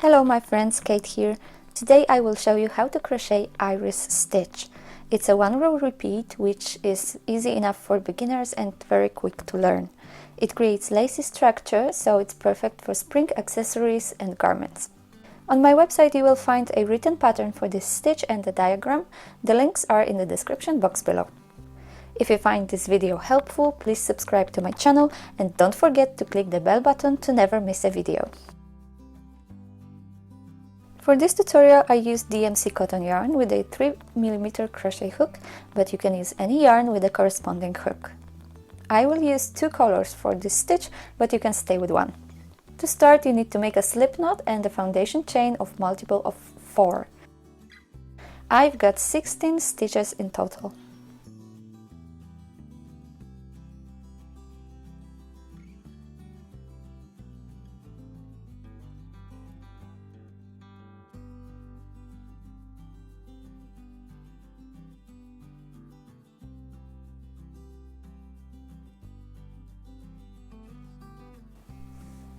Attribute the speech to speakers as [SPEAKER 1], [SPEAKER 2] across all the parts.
[SPEAKER 1] Hello my friends, Kate here. Today I will show you how to crochet iris stitch. It's a one row repeat which is easy enough for beginners and very quick to learn. It creates lacy structure, so it's perfect for spring accessories and garments. On my website you will find a written pattern for this stitch and a diagram. The links are in the description box below. If you find this video helpful, please subscribe to my channel and don't forget to click the bell button to never miss a video. For this tutorial I used DMC cotton yarn with a 3mm crochet hook, but you can use any yarn with a corresponding hook. I will use two colors for this stitch, but you can stay with one. To start you need to make a slip knot and a foundation chain of multiple of 4. I've got 16 stitches in total.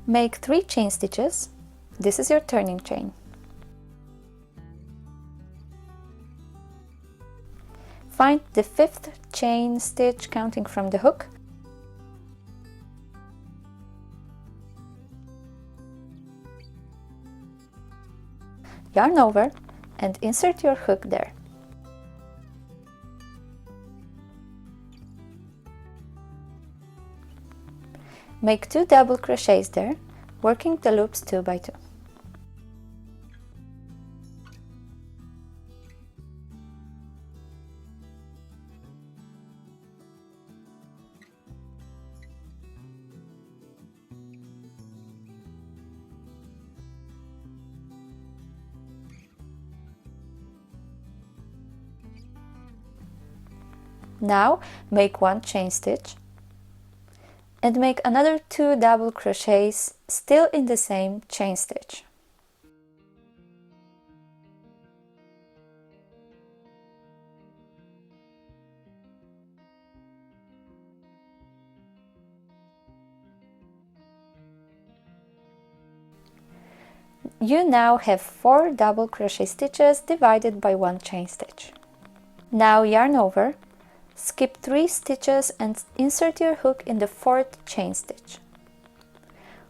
[SPEAKER 1] Make 3 chain stitches. This is your turning chain. Find the 5th chain stitch counting from the hook. Yarn over and insert your hook there. Make 2 double crochets there, working the loops 2 by 2. Now make 1 chain stitch and make another 2 double crochets still in the same chain stitch. You now have 4 double crochet stitches divided by 1 chain stitch. Now yarn over, skip 3 stitches and insert your hook in the 4th chain stitch.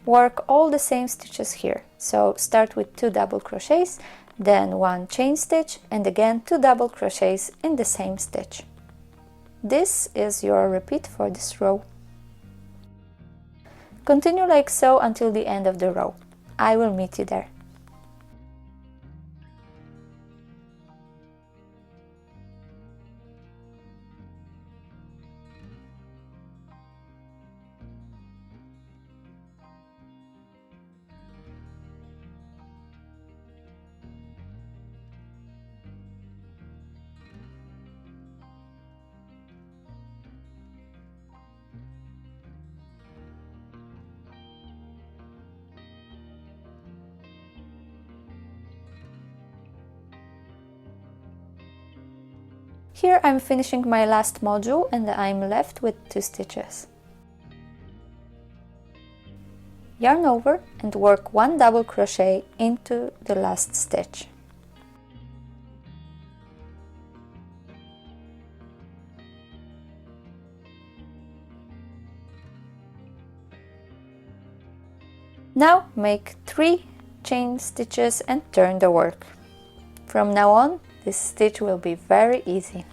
[SPEAKER 1] Work all the same stitches here, so start with 2 double crochets, then 1 chain stitch and again 2 double crochets in the same stitch. This is your repeat for this row. Continue like so until the end of the row. I will meet you there. Here I'm finishing my last module and I'm left with 2 stitches. Yarn over and work 1 double crochet into the last stitch. Now make 3 chain stitches and turn the work. From now on, this stitch will be very easy.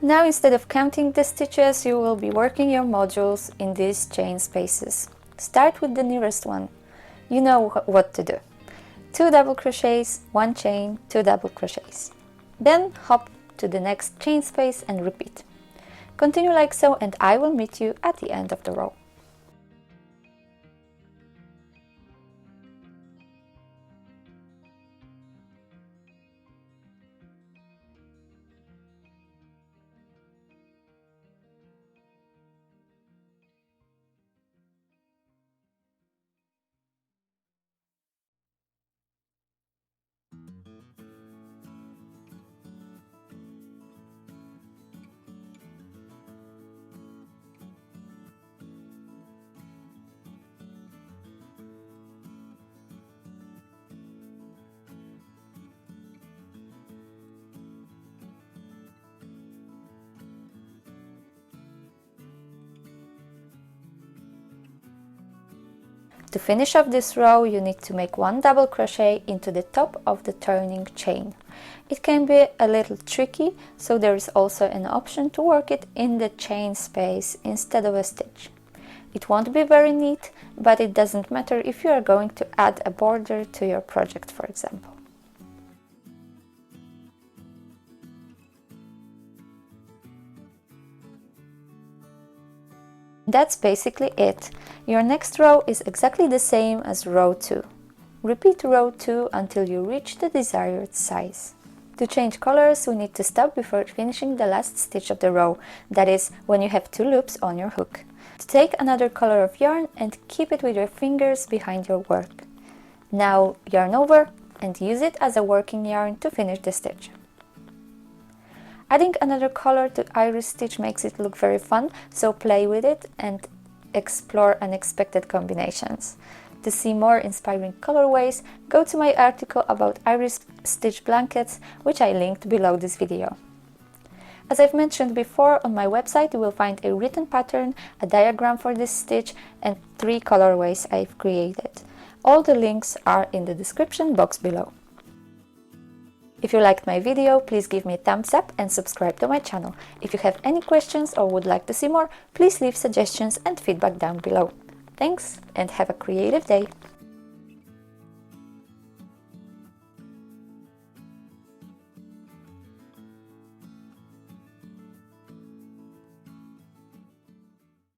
[SPEAKER 1] Now instead of counting the stitches, you will be working your modules in these chain spaces. Start with the nearest one. You know what to do. 2 double crochets, 1 chain, 2 double crochets. Then hop to the next chain space and repeat. Continue like so and I will meet you at the end of the row. To finish off this row, you need to make 1 double crochet into the top of the turning chain. It can be a little tricky, so there is also an option to work it in the chain space instead of a stitch. It won't be very neat, but it doesn't matter if you are going to add a border to your project, for example. That's basically it. Your next row is exactly the same as row 2. Repeat row 2 until you reach the desired size. To change colors, we need to stop before finishing the last stitch of the row, that is, when you have 2 loops on your hook. To take another color of yarn and keep it with your fingers behind your work. Now yarn over and use it as a working yarn to finish the stitch. Adding another color to iris stitch makes it look very fun, so play with it and explore unexpected combinations. To see more inspiring colorways, go to my article about iris stitch blankets, which I linked below this video. As I've mentioned before, on my website you will find a written pattern, a diagram for this stitch, and 3 colorways I've created. All the links are in the description box below. If you liked my video, please give me a thumbs up and subscribe to my channel. If you have any questions or would like to see more, please leave suggestions and feedback down below. Thanks and have a creative day!